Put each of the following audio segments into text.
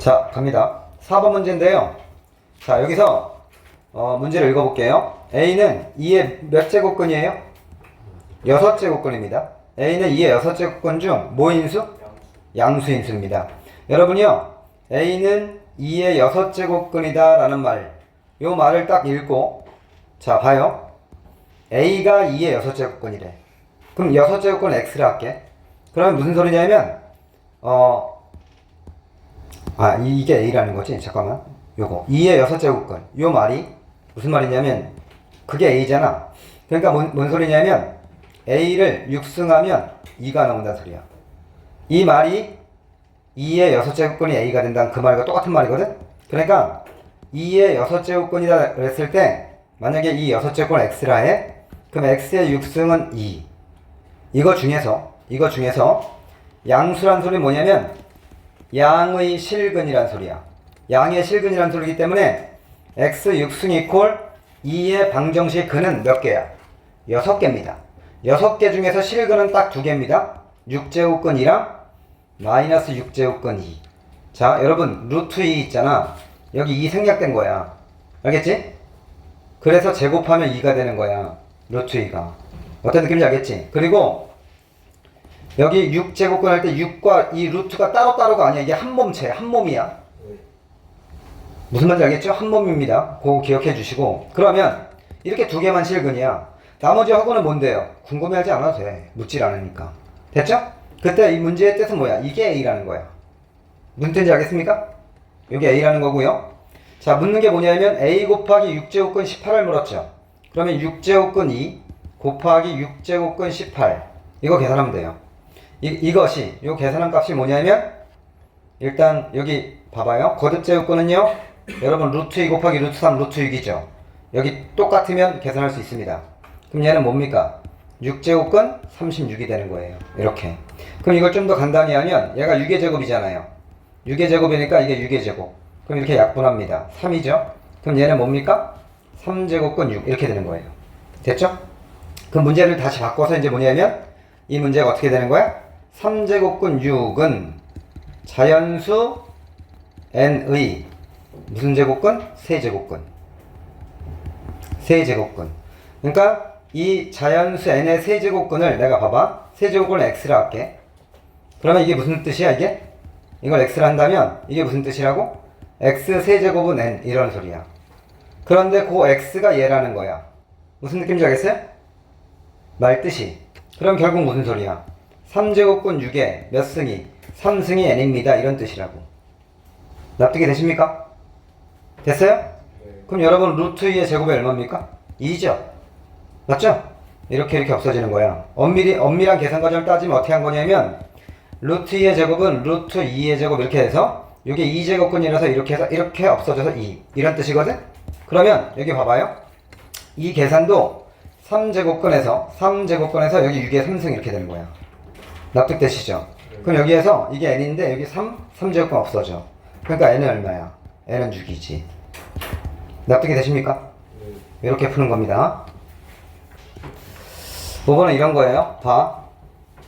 자, 갑니다. 4번 문제인데요. 자, 여기서 문제를 읽어볼게요. A는 2의 몇 제곱근이에요? 6제곱근입니다. A는 2의 6제곱근 중 뭐인수? 양수인수입니다. 여러분이요, A는 2의 6제곱근이다 라는 말, 요 말을 딱 읽고, 자, 봐요. A가 2의 6제곱근이래. 그럼 6제곱근 X를 할게. 그러면 무슨 소리냐면, 이게 A라는 거지? 잠깐만. 요거. 2의 6제곱근. 요 말이 무슨 말이냐면, 그게 A잖아. 그러니까 뭔 소리냐면, A를 육승하면 2가 나온다는 소리야. 이 말이 2의 6제곱근이 A가 된다는 그 말과 똑같은 말이거든? 그러니까 2의 6제곱근이다 그랬을 때, 만약에 이 6제곱근을 X라 해. 그럼 X의 육승은 2. 이거 중에서 양수란 소리 뭐냐면 양의 실근이란 소리야. 양의 실근이란 소리이기 때문에 X 육승 이퀄 2의 방정식 근은 몇 개야? 6개입니다. 6개 중에서 실근은 딱 2개입니다. 6제곱근이랑 마이너스 6제곱근 2. 자, 여러분 루트 2 있잖아. 여기 2 생략된 거야. 알겠지? 그래서 제곱하면 2가 되는 거야. 루트 2가. 어떤 느낌인지 알겠지? 그리고 여기 6제곱근 할 때 6과 이 루트가 따로따로가 아니야. 이게 한 몸체, 한 몸이야. 무슨 말인지 알겠죠? 한 몸입니다. 그거 기억해 주시고. 그러면 이렇게 2개만 실근이야. 나머지 하고는 뭔데요? 궁금해하지 않아도 돼. 묻질 않으니까. 됐죠? 그때 이 문제의 뜻은 뭐야? 이게 A라는 거야. 무슨 뜻인지 알겠습니까? 이게 A라는 거고요. 자, 묻는 게 뭐냐면 A 곱하기 6제곱근 18을 물었죠. 그러면 6제곱근 2 곱하기 6제곱근 18 이거 계산하면 돼요. 이것이 요 계산한 값이 뭐냐면 일단 여기 봐봐요. 거듭 제곱근은요, 여러분 루트 2 곱하기 루트 3 루트 6이죠. 여기 똑같으면 계산할 수 있습니다. 그럼 얘는 뭡니까? 6제곱근 36이 되는 거예요. 이렇게. 그럼 이걸 좀 더 간단히 하면 얘가 6의 제곱이잖아요. 6의 제곱이니까 이게 6의 제곱. 그럼 이렇게 약분합니다. 3이죠. 그럼 얘는 뭡니까? 3제곱근 6 이렇게 되는 거예요. 됐죠? 그럼 문제를 다시 바꿔서 이제 뭐냐면 이 문제가 어떻게 되는 거야? 3제곱근 6은 자연수 n의 무슨 제곱근? 세제곱근. 세제곱근. 그러니까 이 자연수 n의 세제곱근을 내가 봐봐. 세제곱근을 x라 할게. 그러면 이게 무슨 뜻이야 이게? 이걸 x라 한다면 이게 무슨 뜻이라고? x 세제곱은 n 이런 소리야. 그런데 그 x가 얘라는 거야. 무슨 느낌인지 알겠어요? 말 뜻이. 그럼 결국 무슨 소리야? 3제곱근 6에 몇 승이? 3승이 n입니다. 이런 뜻이라고. 납득이 되십니까? 됐어요? 네. 그럼 여러분 루트 2의 제곱이 얼마입니까? 2죠? 맞죠? 이렇게 없어지는 거야. 엄밀한 계산 과정을 따지면 어떻게 한 거냐면 루트 2의 제곱은 루트 2의 제곱 이렇게 해서 이게 2제곱근이라서 이렇게 해서 이렇게 없어져서 2 이런 뜻이거든? 그러면 여기 봐봐요. 이 계산도 3제곱근에서 여기 6의 3승 이렇게 되는 거야. 납득되시죠? 그럼 여기에서 이게 n인데 여기 3제곱근 없어져. 그러니까 n은 얼마야? n은 6이지. 납득이 되십니까? 이렇게 푸는 겁니다. 5번은 이런 거예요. 봐.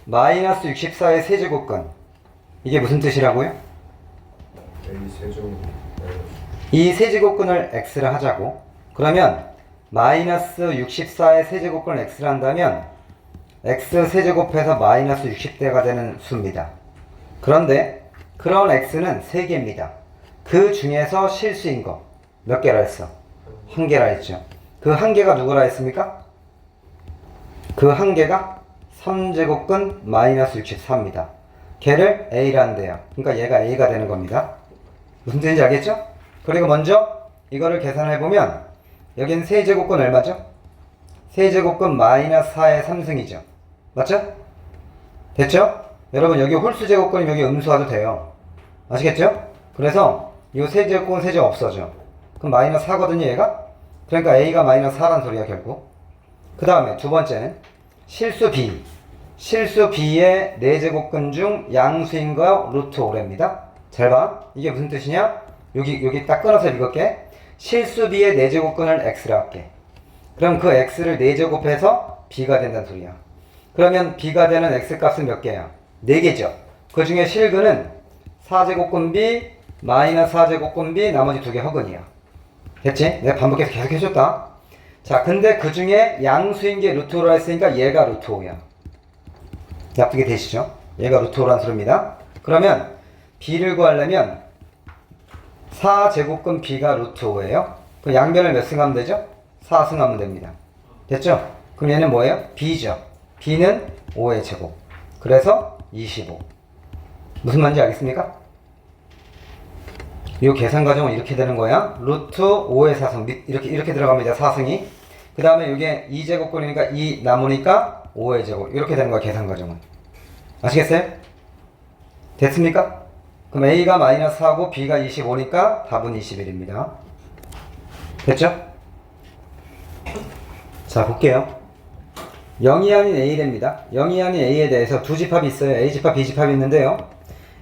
마이너스 64의 세제곱근. 이게 무슨 뜻이라고요? 이 세제곱근을 x를 하자고. 그러면 마이너스 64의 세제곱근을 x를 한다면 x 세제곱해서 마이너스 60대가 되는 수입니다. 그런데 그런 x는 3개입니다. 그 중에서 실수인 거 몇 개라 했어? 1개라 했죠. 그 1개가 누구라 했습니까? 그 1개가 3제곱근 마이너스 64입니다. 걔를 A라 한대요. 그러니까 얘가 A가 되는 겁니다. 무슨 뜻인지 알겠죠? 그리고 먼저 이거를 계산해보면 여긴 세제곱근 얼마죠? 세제곱근 마이너스 4의 3승이죠. 맞죠? 됐죠? 여러분 여기 홀수제곱근이면 여기 음수화도 돼요. 아시겠죠? 그래서 이 세제곱근 세제곱 없어져. 그럼 마이너스 4거든요 얘가? 그러니까 A가 마이너스 4란 소리야 결국. 그 다음에 두 번째는 실수 B. 실수 B의 4제곱근 중 양수인 거 루트 5래입니다. 잘 봐. 이게 무슨 뜻이냐? 여기 딱 끊어서 읽을게. 실수 B의 4제곱근을 X라 할게. 그럼 그 X를 4제곱해서 B가 된다는 소리야. 그러면 B가 되는 X값은 몇 개야? 4개죠. 그 중에 실근은 4제곱근 B 마이너스 4제곱근 B 나머지 두 개 허근이야. 됐지? 내가 반복해서 계속 해줬다. 자, 근데 그 중에 양수인 게 루트 5라 했으니까 얘가 루트 5야. 납득이 되시죠? 얘가 루트 5라는 소리입니다. 그러면 B를 구하려면 4제곱근 B가 루트 5예요. 그 양변을 몇 승하면 되죠? 4승하면 됩니다. 됐죠? 그럼 얘는 뭐예요? B죠. B는 5의 제곱. 그래서 25. 무슨 말인지 알겠습니까? 이 계산 과정은 이렇게 되는 거야. 루트 5의 4승. 이렇게 들어갑니다. 4승이. 그 다음에 이게 2제곱근이니까 2 남으니까 5의 제곱. 이렇게 되는 거야. 계산 과정은. 아시겠어요? 됐습니까? 그럼 A가 마이너스 4고 B가 25니까 답은 21입니다. 됐죠? 자, 볼게요. 0이 아닌 A랍니다. 0이 아닌 A에 대해서 두 집합이 있어요. A집합, B집합이 있는데요.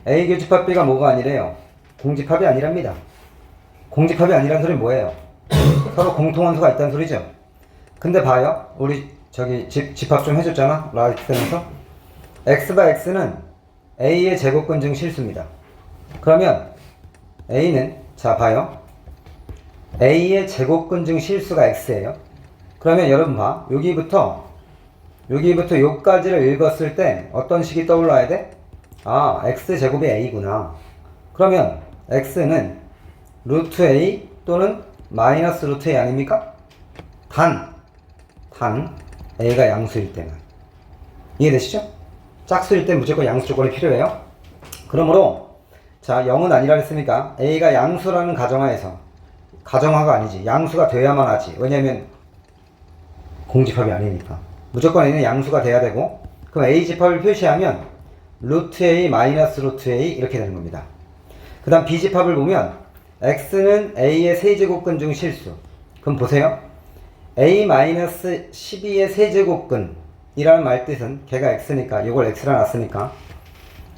A 교집합 B가 뭐가 아니래요? 공집합이 아니랍니다. 공집합이 아니란 소리는 뭐예요? 서로 공통원소가 있다는 소리죠. 근데 봐요. 우리 저기 집합 좀 해줬잖아. 라이트에서 X바 X는 A의 제곱근 중 실수입니다. 그러면 A는 자 봐요. A의 제곱근 중 실수가 X예요. 그러면 여러분 봐. 여기부터 요까지를 읽었을 때 어떤 식이 떠올라야 돼? 아, X제곱이 A구나. 그러면 X는 루트 A 또는 마이너스 루트 A 아닙니까? 단 A가 양수일 때만. 이해되시죠? 짝수일 때 무조건 양수 조건이 필요해요. 그러므로 자, 0은 아니라 했으니까 A가 양수라는 가정하에서, 가정하가 아니지, 양수가 돼야만 하지. 왜냐면 공집합이 아니니까. 무조건 A는 양수가 돼야 되고, 그럼 A집합을 표시하면 루트 A 마이너스 루트 A 이렇게 되는 겁니다. 그 다음 B집합을 보면 X는 A의 세제곱근 중 실수. 그럼 보세요. A 마이너스 12의 세제곱근 이라는 말 뜻은 걔가 X니까 이걸 X라 놨으니까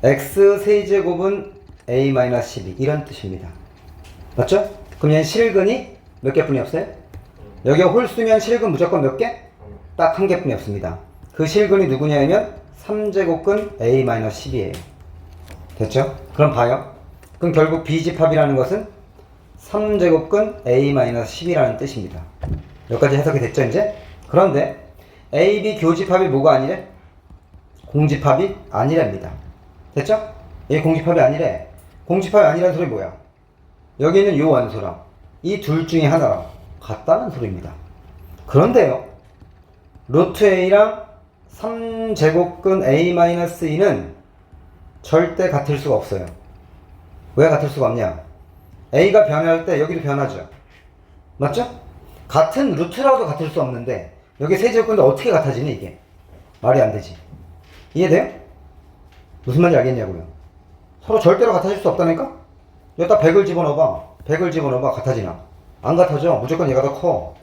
X 세제곱은 A 마이너스 12 이런 뜻입니다. 맞죠? 그럼 얘는 실근이 몇 개뿐이 없어요? 여기가 홀수면 실근 무조건 몇 개? 딱 한 개뿐이 없습니다. 그 실근이 누구냐면 3제곱근 A 마이너스 10이에요. 됐죠? 그럼 봐요. 그럼 결국 B집합이라는 것은 3제곱근 A 마이너스 10이라는 뜻입니다. 여기까지 해석이 됐죠 이제? 그런데 A, B 교집합이 뭐가 아니래? 공집합이 아니랍니다. 됐죠? 얘 공집합이 아니래. 공집합이 아니라는 소리 뭐야? 여기는 요 원소랑 이 둘 중에 하나랑 같다는 소리입니다. 그런데요, 루트 A랑 3제곱근 A-2는 절대 같을 수가 없어요. 왜 같을 수가 없냐? A가 변할 때 여기도 변하죠. 맞죠? 같은 루트라도 같을 수 없는데 여기 세제곱근데 어떻게 같아지니 이게? 말이 안 되지. 이해돼요? 무슨 말인지 알겠냐고요. 서로 절대로 같아질 수 없다니까? 여기다 100을 집어넣어봐. 100을 집어넣어봐. 같아지나? 안 같아져. 무조건 얘가 더 커.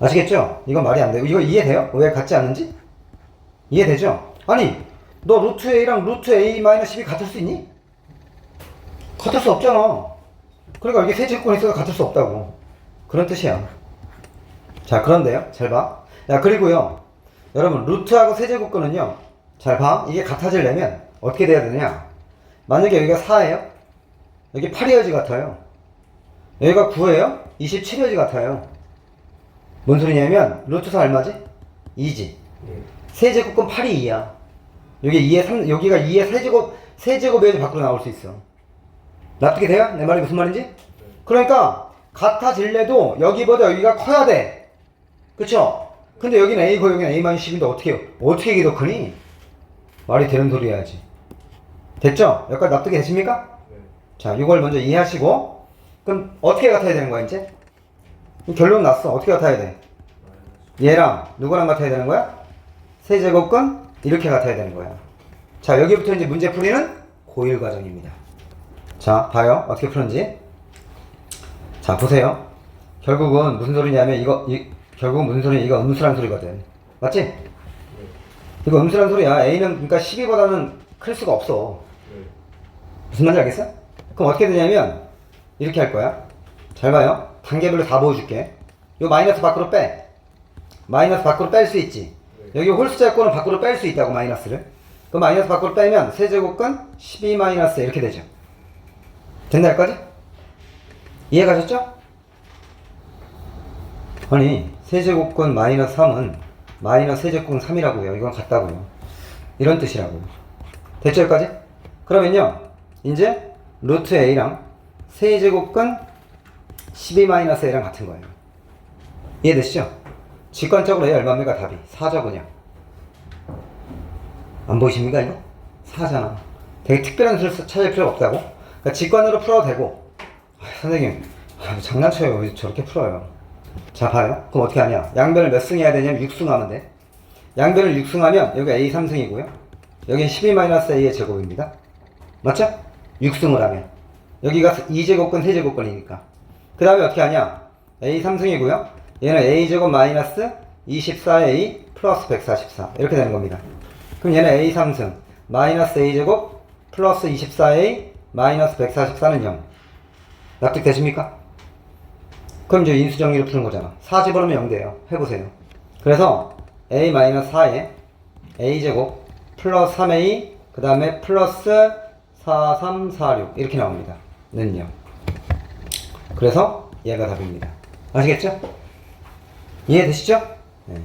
아시겠죠? 이건 말이 안 돼요. 이거 이해돼요? 왜 같지 않는지? 이해되죠? 아니, 너 루트 A랑 루트 A-12 같을 수 있니? 같을 수 없잖아. 그러니까 이게 세제곱근이 있어서 같을 수 없다고. 그런 뜻이야. 자, 그런데요. 잘 봐. 야, 그리고요. 여러분, 루트하고 세제곱근은요. 잘 봐. 이게 같아지려면 어떻게 돼야 되냐? 만약에 여기가 4예요? 여기 8이어지 같아요. 여기가 9예요? 27이어지 같아요. 뭔 소리냐면 루트 4 얼마지? 2지. 세제곱근 8이 2야. 여기가 2의 세제곱에서 밖으로 나올 수 있어. 납득이 돼요? 내 말이 무슨 말인지? 그러니까 같아질래도 여기보다 여기가 커야 돼. 그쵸? 근데 여기는 A고 여기는 A-10인데 어떻게 이게 더 크니? 말이 되는 소리 해야지. 됐죠? 여기까지 납득이 되십니까? 네. 자, 이걸 먼저 이해하시고, 그럼 어떻게 같아야 되는 거야, 이제? 결론 났어. 어떻게 같아야 돼? 얘랑 누구랑 같아야 되는 거야? 세제곱근 이렇게 같아야 되는 거야. 자, 여기부터 이제 문제 풀이는 고1 과정입니다. 자, 봐요. 어떻게 푸는지. 자, 보세요. 결국은 무슨 소리냐면 결국은 무슨 소리냐? 이거 음수란 소리거든. 맞지? 이거 음수란 소리야. A는 그러니까 12보다는 클 수가 없어. 무슨 말인지 알겠어? 그럼 어떻게 되냐면 이렇게 할 거야. 잘 봐요. 단계별로 다 보여줄게. 요 마이너스 밖으로 빼. 마이너스 밖으로 뺄 수 있지. 여기 홀수자 거는 밖으로 뺄 수 있다고, 마이너스를. 그럼 마이너스 밖으로 빼면 세제곱근 12 마이너스 이렇게 되죠. 됐나 여기까지? 이해가셨죠? 아니 세제곱근 마이너스 3은 마이너스 세제곱근 3이라고요. 이건 같다고요. 이런 뜻이라고요. 됐죠 여기까지? 그러면요 이제 루트 a랑 세제곱근 12-a랑 같은 거예요. 이해되시죠? 직관적으로 a 얼마입니까? 답이 4죠 그냥. 안 보이십니까 이거? 4잖아. 되게 특별한 수를 찾을 필요가 없다고? 그러니까 직관으로 풀어도 되고. 선생님 장난쳐요. 왜 저렇게 풀어요? 자 봐요. 그럼 어떻게 하냐? 양변을 몇 승 해야 되냐면 6승 하면 돼. 양변을 6승하면 여기 a 3승이고요 여기는 12-a의 제곱입니다. 맞죠? 6승을 하면 여기가 2제곱근 3제곱근이니까 그 다음에 어떻게 하냐? a 3승이고요 얘는 a제곱 마이너스 24a 플러스 144 이렇게 되는 겁니다. 그럼 얘는 a 3승 마이너스 a제곱 플러스 24a 마이너스 144는 0. 납득되십니까? 그럼 이제 인수정리를 푸는 거잖아. 4 집어넣으면 0 돼요. 해보세요. 그래서 a-4에 a제곱 플러스 3a 그 다음에 플러스 4, 3, 4, 6 이렇게 나옵니다. 는요. 그래서 얘가 답입니다. 아시겠죠? 이해되시죠? 네.